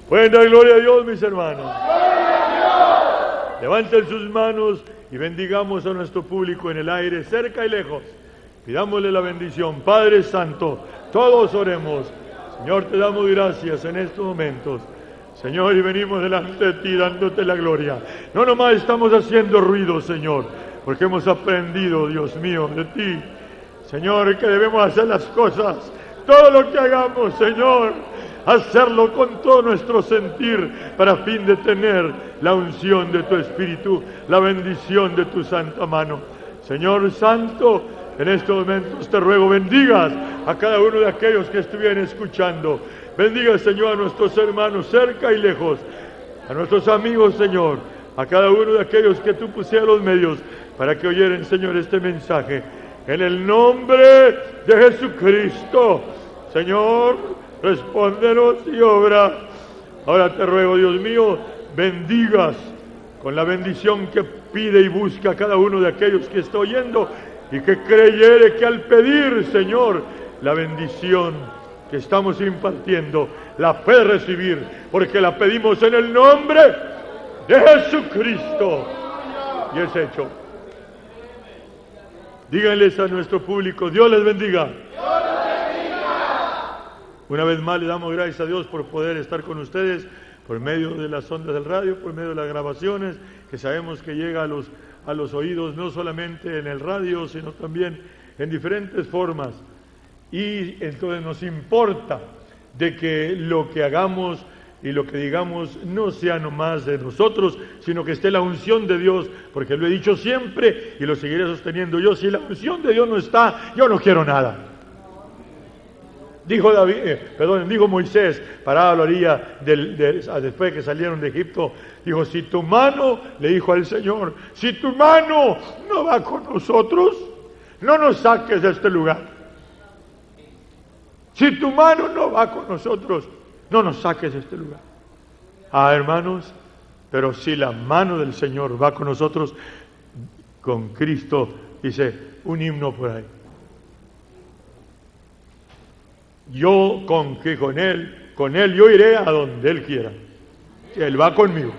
Pueden dar gloria a Dios, mis hermanos. Levanten sus manos y bendigamos a nuestro público en el aire, cerca y lejos. Pidámosle la bendición. Padre Santo, todos oremos. Señor, te damos gracias en estos momentos. Señor, y venimos delante de ti dándote la gloria. No nomás estamos haciendo ruido, Señor, porque hemos aprendido, Dios mío, de ti. Señor, que debemos hacer las cosas, todo lo que hagamos, Señor, hacerlo con todo nuestro sentir, para fin de tener la unción de tu Espíritu, la bendición de tu santa mano. Señor Santo, en estos momentos te ruego bendigas a cada uno de aquellos que estuvieran escuchando. Bendiga, Señor, a nuestros hermanos cerca y lejos, a nuestros amigos, Señor, a cada uno de aquellos que tú pusieras los medios para que oyeran, Señor, este mensaje. En el nombre de Jesucristo, Señor, respóndenos y obra. Ahora te ruego, Dios mío, bendigas con la bendición que pide y busca a cada uno de aquellos que está oyendo y que creyere que al pedir, Señor, la bendición que estamos impartiendo, la puede recibir, porque la pedimos en el nombre de Jesucristo. Y es hecho. Díganles a nuestro público, Dios les bendiga. Una vez más le damos gracias a Dios por poder estar con ustedes por medio de las ondas del radio, por medio de las grabaciones, que sabemos que llega a los oídos no solamente en el radio, sino también en diferentes formas. Y entonces nos importa de que lo que hagamos y lo que digamos no sea nomás de nosotros, sino que esté la unción de Dios, porque lo he dicho siempre y lo seguiré sosteniendo yo. Si la unción de Dios no está, yo no quiero nada. Dijo Moisés, parado a la orilla después de que salieron de Egipto, dijo, si tu mano, le dijo al Señor, si tu mano no va con nosotros, no nos saques de este lugar. Si tu mano no va con nosotros, no nos saques de este lugar. Hermanos, pero si la mano del Señor va con nosotros, con Cristo, dice un himno por ahí. Yo con Él yo iré a donde Él quiera. Él va conmigo.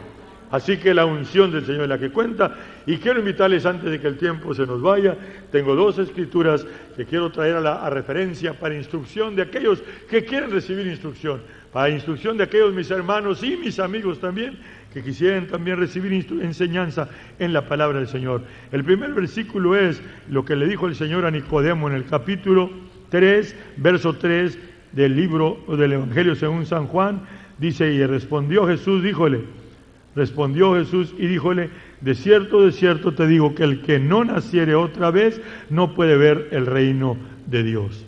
Así que la unción del Señor es la que cuenta. Y quiero invitarles, antes de que el tiempo se nos vaya, tengo dos escrituras que quiero traer a referencia para instrucción de aquellos que quieren recibir instrucción, para instrucción de aquellos mis hermanos y mis amigos también, que quisieran también recibir enseñanza en la palabra del Señor. El primer versículo es lo que le dijo el Señor a Nicodemo en el capítulo 3, verso 3 del libro del Evangelio según San Juan. Dice, y respondió Jesús y díjole, de cierto te digo que el que no naciere otra vez no puede ver el reino de Dios.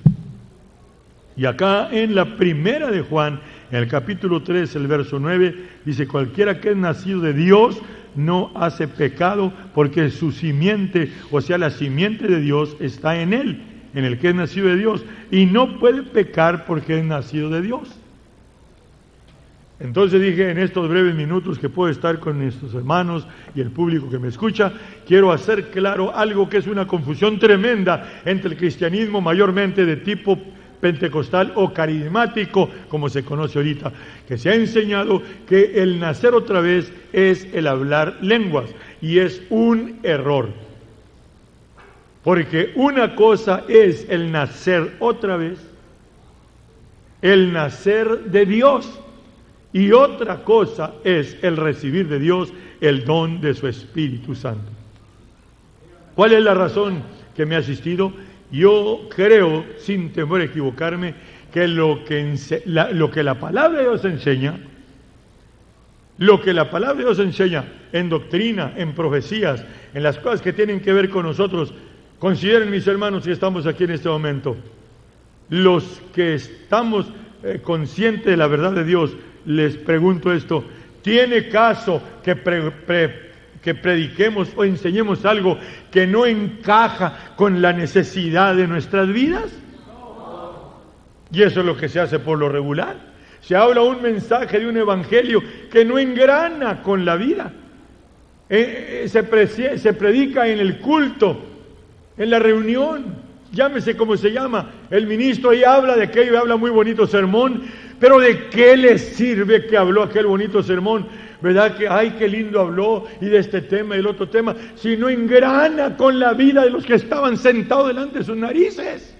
Y acá en la primera de Juan, en el capítulo 3, el verso 9, dice, cualquiera que es nacido de Dios no hace pecado, porque su simiente, o sea, la simiente de Dios está en él, en el que es nacido de Dios, y no puede pecar porque es nacido de Dios. Entonces dije, en estos breves minutos que puedo estar con nuestros hermanos y el público que me escucha, quiero hacer claro algo que es una confusión tremenda entre el cristianismo mayormente de tipo pentecostal o carismático, como se conoce ahorita, que se ha enseñado que el nacer otra vez es el hablar lenguas, y es un error. Porque una cosa es el nacer otra vez, el nacer de Dios, y otra cosa es el recibir de Dios el don de su Espíritu Santo. ¿Cuál es la razón que me ha asistido? Yo creo, sin temor a equivocarme, que lo que la palabra de Dios enseña, en doctrina, en profecías, en las cosas que tienen que ver con nosotros, consideren, mis hermanos, que estamos aquí en este momento, los que estamos conscientes de la verdad de Dios, les pregunto esto, ¿tiene caso que prediquemos o enseñemos algo que no encaja con la necesidad de nuestras vidas? Y eso es lo que se hace por lo regular. Se habla un mensaje de un evangelio que no engrana con la vida. Se predica en el culto, en la reunión, llámese como se llama, el ministro ahí habla de aquello y habla muy bonito sermón, pero ¿de qué le sirve que habló aquel bonito sermón? ¿Verdad que, ay, qué lindo habló, y de este tema y del otro tema, si no engrana con la vida de los que estaban sentados delante de sus narices?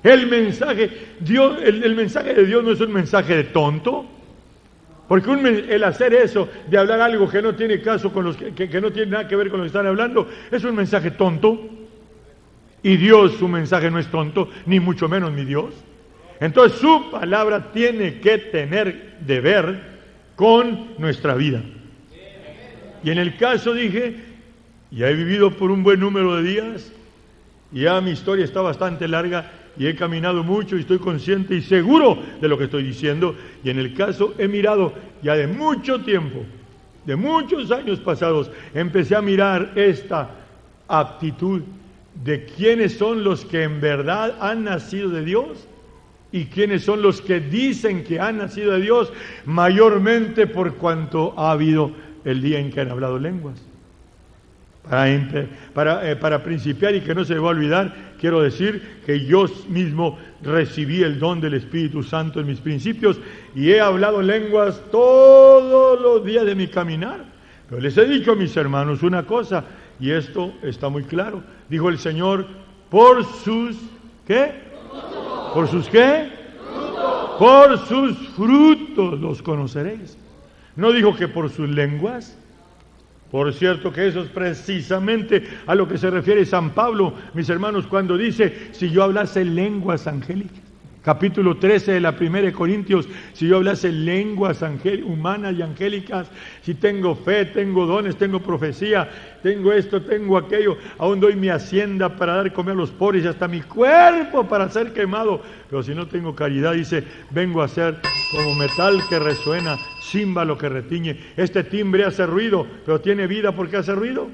El mensaje de Dios no es un mensaje de tonto, porque el hacer eso, de hablar algo que no tiene caso con los que no tiene nada que ver con lo que están hablando, es un mensaje tonto. Y Dios, su mensaje no es tonto, ni mucho menos mi Dios. Entonces su palabra tiene que tener de ver con nuestra vida. Y en el caso dije, ya he vivido por un buen número de días, ya mi historia está bastante larga, y he caminado mucho y estoy consciente y seguro de lo que estoy diciendo, y en el caso he mirado ya de mucho tiempo, de muchos años pasados, empecé a mirar esta aptitud de quiénes son los que en verdad han nacido de Dios y quiénes son los que dicen que han nacido de Dios, mayormente por cuanto ha habido el día en que han hablado lenguas. Para principiar y que no se me va a olvidar, quiero decir que yo mismo recibí el don del Espíritu Santo en mis principios y he hablado lenguas todos los días de mi caminar. Pero les he dicho a mis hermanos una cosa, y esto está muy claro. Dijo el Señor, por sus, ¿qué? ¿Por sus qué? Frutos. Por sus frutos los conoceréis. No dijo que por sus lenguas. Por cierto que eso es precisamente a lo que se refiere San Pablo, mis hermanos, cuando dice, si yo hablase lenguas angélicas. Capítulo 13 de la 1 de Corintios, si yo hablase lenguas humanas y angélicas, si tengo fe, tengo dones, tengo profecía, tengo esto, tengo aquello, aún doy mi hacienda para dar comer a los pobres y hasta mi cuerpo para ser quemado, pero si no tengo caridad, dice, vengo a ser como metal que resuena, címbalo que retiñe. Este timbre hace ruido, pero tiene vida porque hace ruido.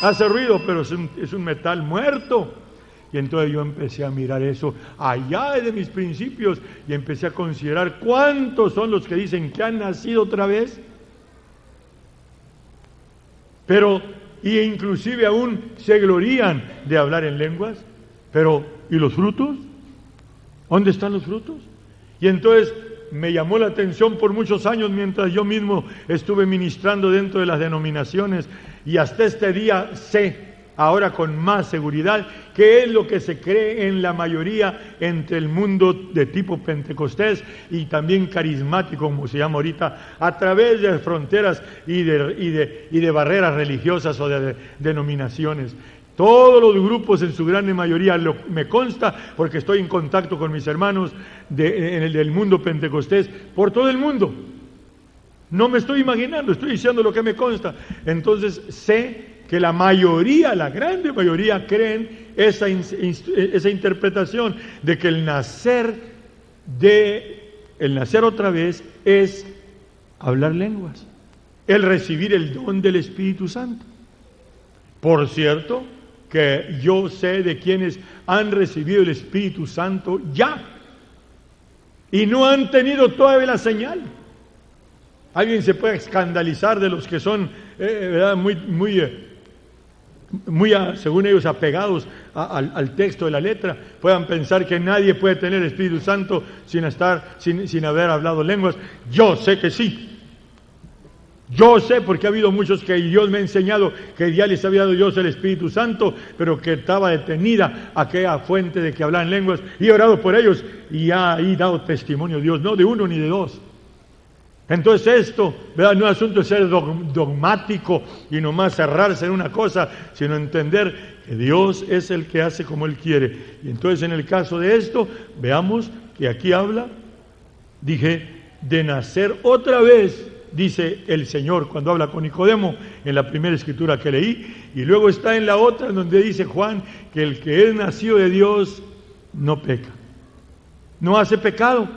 Hace ruido, pero es un metal muerto. Y entonces yo empecé a mirar eso allá de mis principios y empecé a considerar cuántos son los que dicen que han nacido otra vez, pero y inclusive aún se glorían de hablar en lenguas, pero ¿y los frutos? ¿Dónde están los frutos? Y entonces me llamó la atención por muchos años mientras yo mismo estuve ministrando dentro de las denominaciones, y hasta este día sé ahora con más seguridad qué es lo que se cree en la mayoría entre el mundo de tipo pentecostés y también carismático, como se llama ahorita, a través de fronteras y de barreras religiosas o de denominaciones. Todos los grupos en su gran mayoría, me consta, porque estoy en contacto con mis hermanos del mundo pentecostés por todo el mundo. No me estoy imaginando, estoy diciendo lo que me consta. Entonces sé que la mayoría, la grande mayoría, creen esa interpretación de que el nacer otra vez es hablar lenguas, el recibir el don del Espíritu Santo. Por cierto, que yo sé de quienes han recibido el Espíritu Santo ya y no han tenido todavía la señal. Alguien se puede escandalizar de los que son según ellos, apegados al texto de la letra, puedan pensar que nadie puede tener el Espíritu Santo sin haber hablado lenguas. Yo sé que sí. Yo sé, porque ha habido muchos que Dios me ha enseñado que ya les había dado Dios el Espíritu Santo, pero que estaba detenida aquella fuente de que hablaban lenguas, y he orado por ellos y ha ahí dado testimonio Dios, no de uno ni de dos. Entonces esto, ¿verdad?, no es asunto de ser dogmático y nomás cerrarse en una cosa, sino entender que Dios es el que hace como Él quiere. Y entonces en el caso de esto, veamos que aquí habla, dije, de nacer otra vez, dice el Señor cuando habla con Nicodemo en la primera escritura que leí, y luego está en la otra donde dice Juan que el que es nacido de Dios no peca, no hace pecado.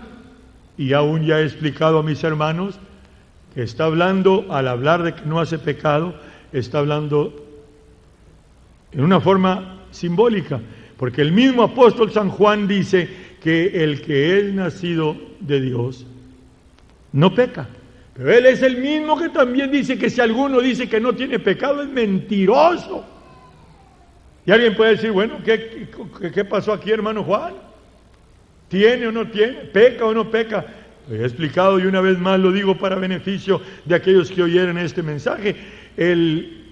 Y aún ya he explicado a mis hermanos que está hablando, al hablar de que no hace pecado, está hablando en una forma simbólica, porque el mismo apóstol San Juan dice que el que es nacido de Dios no peca. Pero él es el mismo que también dice que si alguno dice que no tiene pecado es mentiroso. Y alguien puede decir, bueno, ¿qué pasó aquí, hermano Juan? ¿Tiene o no tiene? ¿Peca o no peca? Lo he explicado y una vez más lo digo para beneficio de aquellos que oyeron este mensaje. El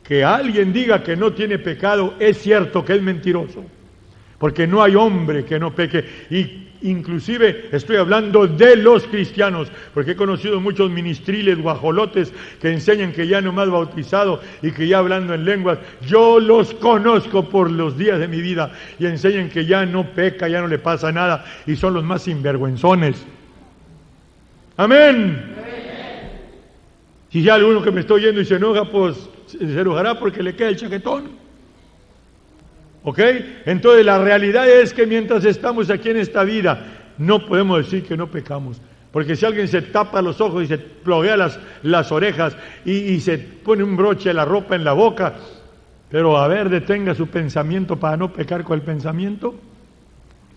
que alguien diga que no tiene pecado es cierto que es mentiroso, porque no hay hombre que no peque. Y inclusive estoy hablando de los cristianos, porque he conocido muchos ministriles guajolotes que enseñan que ya nomás bautizado y que ya hablando en lenguas, yo los conozco por los días de mi vida, y enseñan que ya no peca, ya no le pasa nada, y son los más sinvergüenzones. Amén. Si ya alguno que me está oyendo y se enoja, pues se enojará porque le queda el chaquetón. ¿Ok? Entonces la realidad es que mientras estamos aquí en esta vida, no podemos decir que no pecamos. Porque si alguien se tapa los ojos y se ploguea las orejas y se pone un broche de la ropa en la boca, pero a ver, detenga su pensamiento para no pecar con el pensamiento,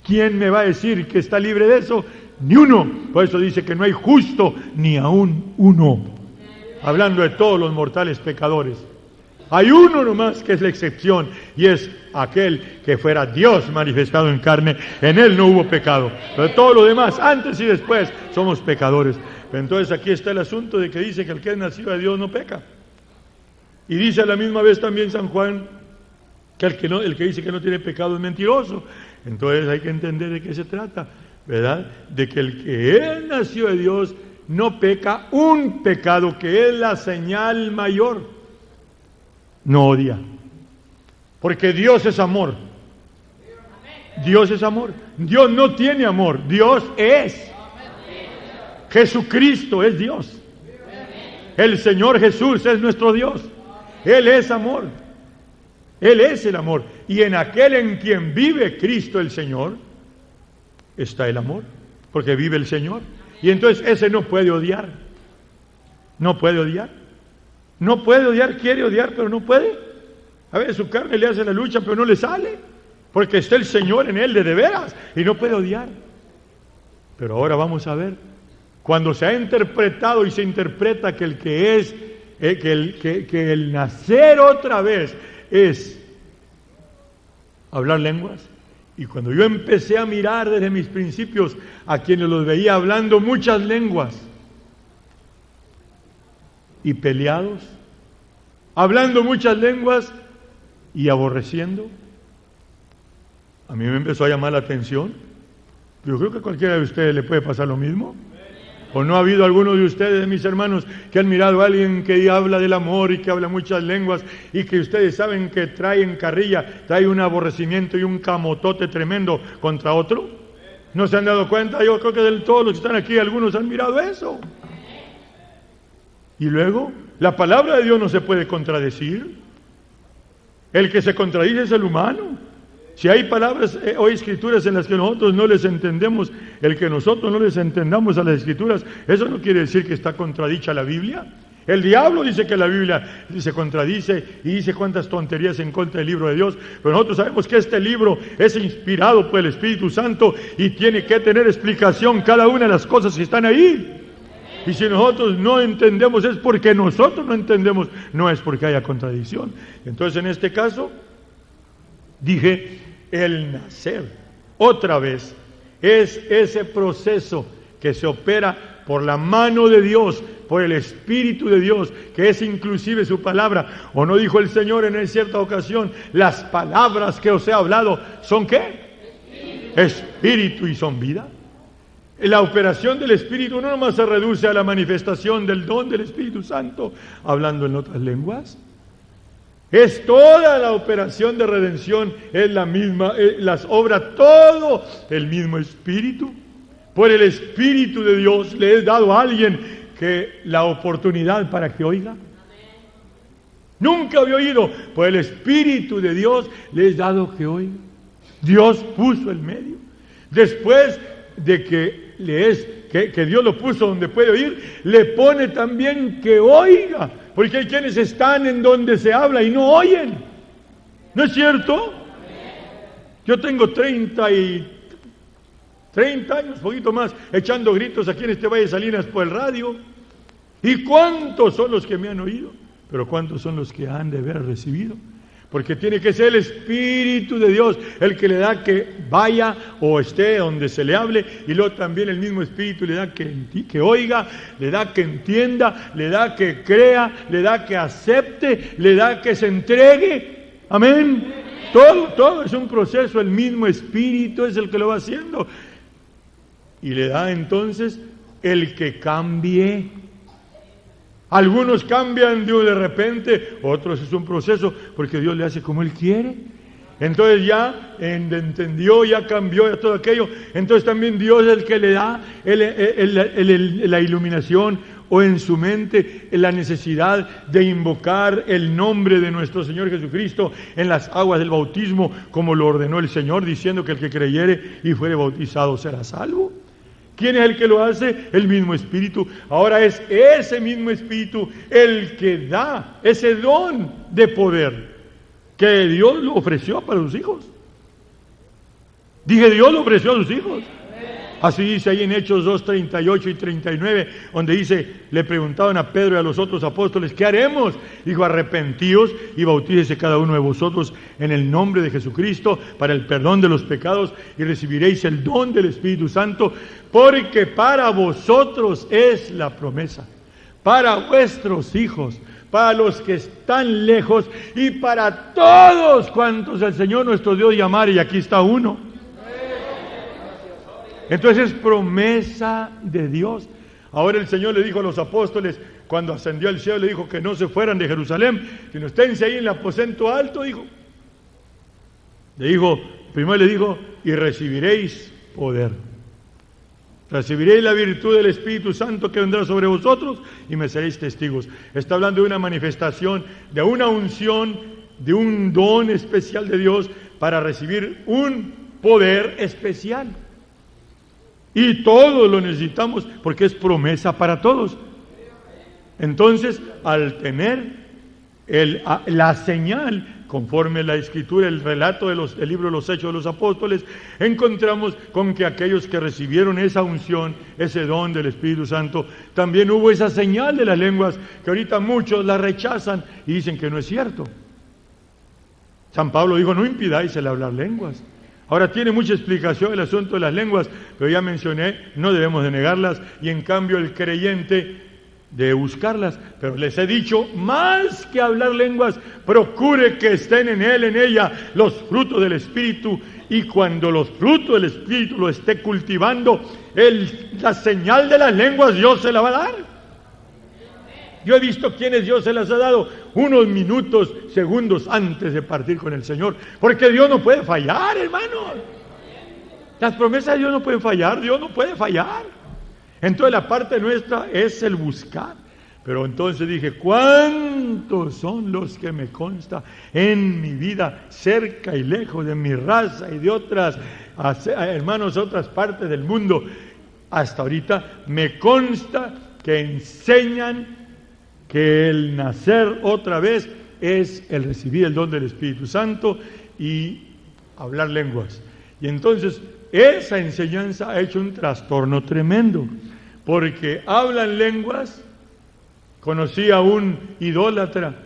¿quién me va a decir que está libre de eso? Ni uno. Por eso dice que no hay justo ni aún uno. Hablando de todos los mortales pecadores. Hay uno nomás que es la excepción, y es aquel que fuera Dios manifestado en carne. En él no hubo pecado. Pero todo lo demás, antes y después, somos pecadores. Pero entonces aquí está el asunto de que dice que el que es nacido de Dios no peca. Y dice a la misma vez también San Juan que el que dice que no tiene pecado es mentiroso. Entonces hay que entender de qué se trata, ¿verdad? De que el que es nacido de Dios no peca un pecado que es la señal mayor. No odia, porque Dios es amor. Dios es amor. Dios no tiene amor, Dios es. Jesucristo es Dios. El Señor Jesús es nuestro Dios. Él es amor. Él es el amor. Y en aquel en quien vive Cristo el Señor, está el amor, porque vive el Señor. Y entonces ese no puede odiar. No puede odiar. No puede odiar, quiere odiar, pero no puede. A ver, su carne le hace la lucha, pero no le sale, porque está el Señor en él de veras, y no puede odiar. Pero ahora vamos a ver, cuando se ha interpretado y se interpreta que el que es, que el nacer otra vez es hablar lenguas, y cuando yo empecé a mirar desde mis principios a quienes los veía hablando muchas lenguas, y peleados, hablando muchas lenguas y aborreciendo, a mí me empezó a llamar la atención. Yo creo que a cualquiera de ustedes le puede pasar lo mismo. ¿O no ha habido alguno de ustedes, mis hermanos, que han mirado a alguien que habla del amor y que habla muchas lenguas y que ustedes saben que trae en carrilla, trae un aborrecimiento y un camotote tremendo contra otro? ¿No se han dado cuenta? Yo creo que de todos los que están aquí, algunos han mirado eso. Y luego, la palabra de Dios no se puede contradecir. El que se contradice es el humano. Si hay palabras o escrituras en las que nosotros no les entendemos, el que nosotros no les entendamos a las escrituras, eso no quiere decir que está contradicha la Biblia. El diablo dice que la Biblia se contradice y dice cuántas tonterías en contra del libro de Dios, pero nosotros sabemos que este libro es inspirado por el Espíritu Santo y tiene que tener explicación cada una de las cosas que están ahí. Y si nosotros no entendemos es porque nosotros no entendemos, no es porque haya contradicción. Entonces en este caso, dije, el nacer otra vez es ese proceso que se opera por la mano de Dios, por el Espíritu de Dios, que es inclusive su palabra. ¿O no dijo el Señor en cierta ocasión, las palabras que os he hablado son qué? Espíritu y son vida. La operación del Espíritu no nomás se reduce a la manifestación del don del Espíritu Santo, hablando en otras lenguas. Es toda la operación de redención, es la misma, las obra todo el mismo Espíritu. Por el Espíritu de Dios le he dado a alguien que la oportunidad para que oiga. Nunca había oído, por el Espíritu de Dios le he dado que oiga. Dios puso el medio. Después de que que Dios lo puso donde puede oír, le pone también que oiga, porque hay quienes están en donde se habla y no oyen. ¿No es cierto? Yo tengo 30 años, poquito más, echando gritos aquí en este Valle de Salinas por el radio. ¿Y cuántos son los que me han oído? Pero ¿cuántos son los que han de haber recibido? porque tiene que ser el Espíritu de Dios el que le da que vaya o esté donde se le hable, y luego también el mismo Espíritu le da que oiga, le da que entienda, le da que crea, le da que acepte, le da que se entregue. Amén. Todo es un proceso, el mismo Espíritu es el que lo va haciendo. Y le da entonces el que cambie. Algunos cambian de repente, otros es un proceso, porque Dios le hace como Él quiere. Entonces ya entendió, ya cambió, ya todo aquello. Entonces también Dios es el que le da la iluminación, o en su mente la necesidad de invocar el nombre de nuestro Señor Jesucristo en las aguas del bautismo, como lo ordenó el Señor, diciendo que el que creyere y fuere bautizado será salvo. ¿Quién es el que lo hace? El mismo Espíritu. Ahora es ese mismo Espíritu el que da ese don de poder que Dios lo ofreció para sus hijos. Dije, Dios lo ofreció a sus hijos. Así dice ahí en Hechos 2, 38 y 39, donde dice, le preguntaban a Pedro y a los otros apóstoles, ¿qué haremos? Dijo, arrepentíos y bautícese cada uno de vosotros en el nombre de Jesucristo para el perdón de los pecados, y recibiréis el don del Espíritu Santo, porque para vosotros es la promesa, para vuestros hijos, para los que están lejos, y para todos cuantos el Señor nuestro Dios llamare, y aquí está uno. Entonces es promesa de Dios. Ahora el Señor le dijo a los apóstoles, cuando ascendió al cielo, le dijo que no se fueran de Jerusalén, sino esténse ahí en el aposento alto, dijo. Primero le dijo, y recibiréis poder. Recibiréis la virtud del Espíritu Santo que vendrá sobre vosotros y me seréis testigos. Está hablando de una manifestación, de una unción, de un don especial de Dios para recibir un poder especial. Y todos lo necesitamos porque es promesa para todos. Entonces, al tener la señal, conforme la Escritura, el relato del libro de los Hechos de los Apóstoles, encontramos con que aquellos que recibieron esa unción, ese don del Espíritu Santo, también hubo esa señal de las lenguas, que ahorita muchos la rechazan y dicen que no es cierto. San Pablo dijo, no impidáis el hablar lenguas. Ahora tiene mucha explicación el asunto de las lenguas, pero ya mencioné, no debemos de negarlas, y en cambio el creyente debe buscarlas. Pero les he dicho, más que hablar lenguas, procure que estén en él, en ella, los frutos del Espíritu, y cuando los frutos del Espíritu lo esté cultivando, la señal de las lenguas Dios se la va a dar. Yo he visto quienes Dios se las ha dado unos minutos, segundos antes de partir con el Señor, porque Dios no puede fallar, hermanos. Las promesas de Dios no pueden fallar, Dios no puede fallar. Entonces la parte nuestra es el buscar. Pero entonces dije, ¿cuántos son los que me consta en mi vida, cerca y lejos de mi raza y de otras hermanos de otras partes del mundo? Hasta ahorita me consta que enseñan que el nacer otra vez es el recibir el don del Espíritu Santo y hablar lenguas. Y entonces esa enseñanza ha hecho un trastorno tremendo, porque hablan lenguas. Conocí a un idólatra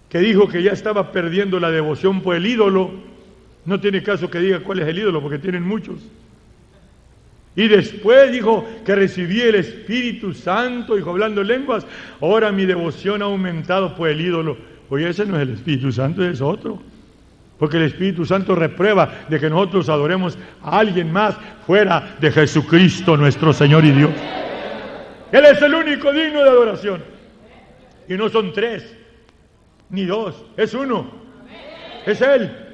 que dijo que ya estaba perdiendo la devoción por el ídolo. No tiene caso que diga cuál es el ídolo, porque tienen muchos. Y después dijo que recibí el Espíritu Santo, dijo, hablando lenguas, ahora mi devoción ha aumentado por el ídolo. Oye, ese no es el Espíritu Santo, es otro. Porque el Espíritu Santo reprueba de que nosotros adoremos a alguien más fuera de Jesucristo, nuestro Señor y Dios. Él es el único digno de adoración. Y no son tres, ni dos, es uno. Es Él.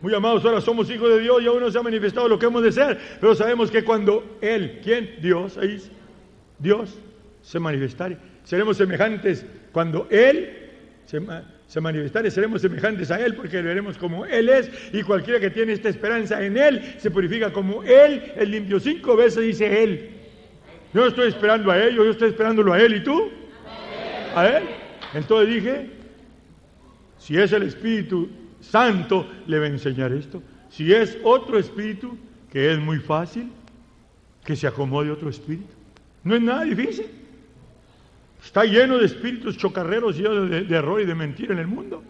Muy amados, ahora somos hijos de Dios y aún no se ha manifestado lo que hemos de ser, pero sabemos que cuando Él, ¿quién? Dios, ahí dice, Dios se manifestare, seremos semejantes. Cuando Él se manifestare, seremos semejantes a Él, porque le veremos como Él es, y cualquiera que tiene esta esperanza en Él, se purifica como Él es limpio. 5 veces dice Él. Yo no estoy esperando a Él, yo estoy esperándolo a Él, ¿y tú? A Él. Entonces dije, si es el Espíritu Santo, le va a enseñar esto. Si es otro espíritu, que es muy fácil, que se acomode otro espíritu. No es nada difícil. Está lleno de espíritus chocarreros y de error y de mentira en el mundo.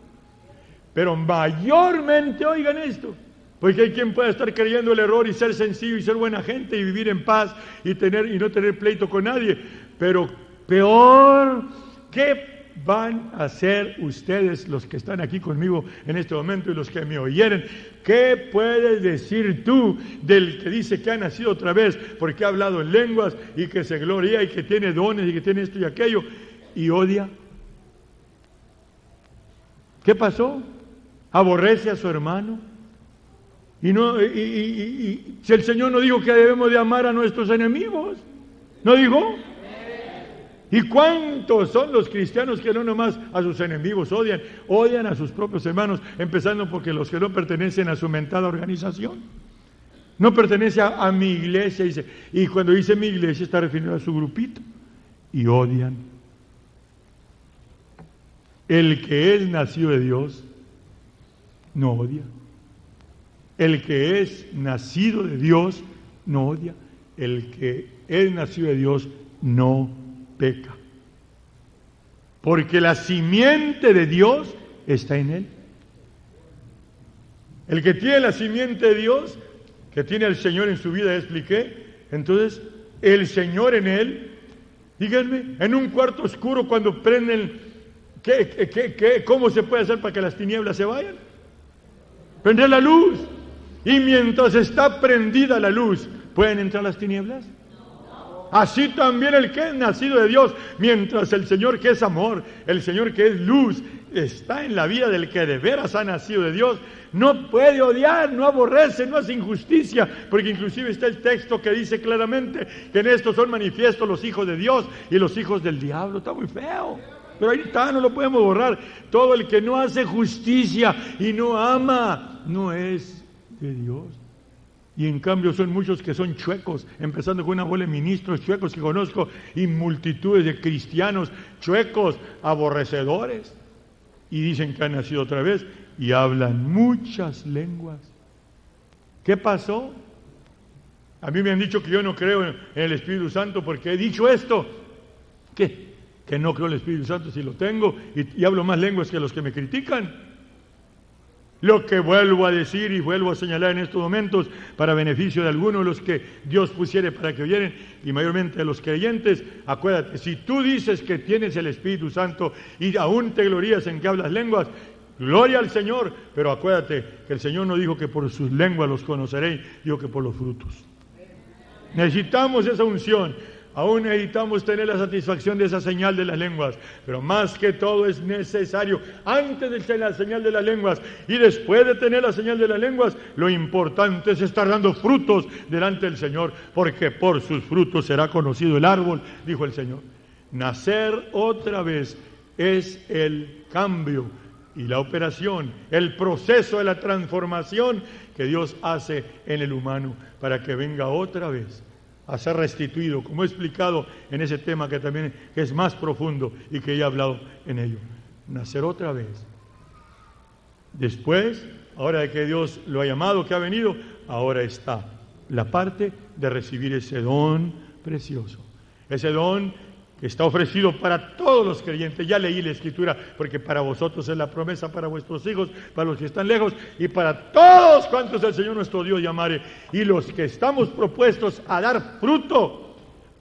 Pero mayormente, oigan esto, porque hay quien pueda estar creyendo el error y ser sencillo y ser buena gente y vivir en paz y no tener pleito con nadie. Pero peor, ¿qué van a hacer ustedes, los que están aquí conmigo en este momento y los que me oyeren? ¿Qué puedes decir tú del que dice que ha nacido otra vez porque ha hablado en lenguas y que se gloria y que tiene dones y que tiene esto y aquello y odia? ¿Qué pasó? ¿Aborrece a su hermano? Y si el Señor no dijo que debemos de amar a nuestros enemigos, ¿no dijo? ¿Y cuántos son los cristianos que no nomás a sus enemigos odian a sus propios hermanos, empezando porque los que no pertenecen a su mentada organización, no pertenece a mi iglesia, dice, y cuando dice mi iglesia está refiriendo a su grupito, y odian. El que es nacido de Dios no odia. El que es nacido de Dios no odia. El que es nacido de Dios no peca. Porque la simiente de Dios está en él. El que tiene la simiente de Dios, que tiene al Señor en su vida, ya expliqué, entonces el Señor en él, díganme, en un cuarto oscuro cuando prenden, ¿cómo se puede hacer para que las tinieblas se vayan? Prender la luz. Y mientras está prendida la luz, ¿pueden entrar las tinieblas? Así también el que es nacido de Dios, mientras el Señor que es amor, el Señor que es luz, está en la vida del que de veras ha nacido de Dios, no puede odiar, no aborrece, no hace injusticia, porque inclusive está el texto que dice claramente que en esto son manifiestos los hijos de Dios y los hijos del diablo. Está muy feo, pero ahí está, no lo podemos borrar. Todo el que no hace justicia y no ama, no es de Dios. Y en cambio son muchos que son chuecos, empezando con una bola de ministros chuecos que conozco y multitudes de cristianos chuecos, aborrecedores, y dicen que han nacido otra vez y hablan muchas lenguas. ¿Qué pasó? A mí me han dicho que yo no creo en el Espíritu Santo porque he dicho esto. ¿Qué? Que no creo en el Espíritu Santo si lo tengo y hablo más lenguas que los que me critican. Lo que vuelvo a decir y vuelvo a señalar en estos momentos para beneficio de algunos de los que Dios pusiere para que oyeren y mayormente de los creyentes, acuérdate, si tú dices que tienes el Espíritu Santo y aún te glorías en que hablas lenguas, gloria al Señor, pero acuérdate que el Señor no dijo que por sus lenguas los conoceréis, dijo que por los frutos. Necesitamos esa unción. Aún necesitamos tener la satisfacción de esa señal de las lenguas, pero más que todo es necesario, antes de tener la señal de las lenguas y después de tener la señal de las lenguas, lo importante es estar dando frutos delante del Señor, porque por sus frutos será conocido el árbol, dijo el Señor. Nacer otra vez es el cambio y la operación, el proceso de la transformación que Dios hace en el humano para que venga otra vez a ser restituido, como he explicado en ese tema que también es más profundo y que ya he hablado en ello. Nacer otra vez. Después, ahora de que Dios lo ha llamado, que ha venido, ahora está la parte de recibir ese don precioso. Ese don que está ofrecido para todos los creyentes. Ya leí la Escritura, porque para vosotros es la promesa, para vuestros hijos, para los que están lejos, y para todos cuantos el Señor nuestro Dios llamare. Y los que estamos propuestos a dar fruto,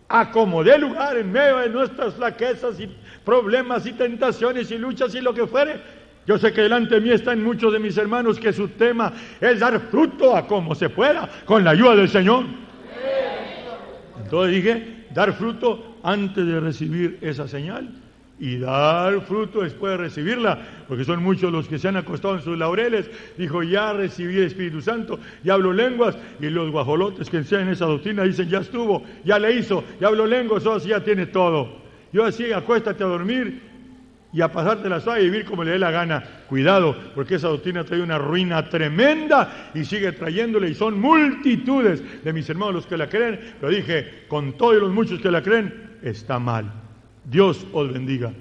a como dé lugar en medio de nuestras flaquezas y problemas y tentaciones y luchas y lo que fuere. Yo sé que delante de mí están muchos de mis hermanos que su tema es dar fruto a como se pueda, con la ayuda del Señor. Entonces dije, dar fruto antes de recibir esa señal y dar fruto después de recibirla, porque son muchos los que se han acostado en sus laureles. Dijo, ya recibí el Espíritu Santo, ya hablo lenguas, y los guajolotes que enseñan esa doctrina dicen, ya estuvo, ya le hizo, ya hablo lenguas, o así ya tiene todo. Yo así, acuéstate a dormir y a pasarte la suave y vivir como le dé la gana. Cuidado, porque esa doctrina trae una ruina tremenda y sigue trayéndole, y son multitudes de mis hermanos los que la creen, pero dije, con todos los muchos que la creen, está mal. Dios os bendiga.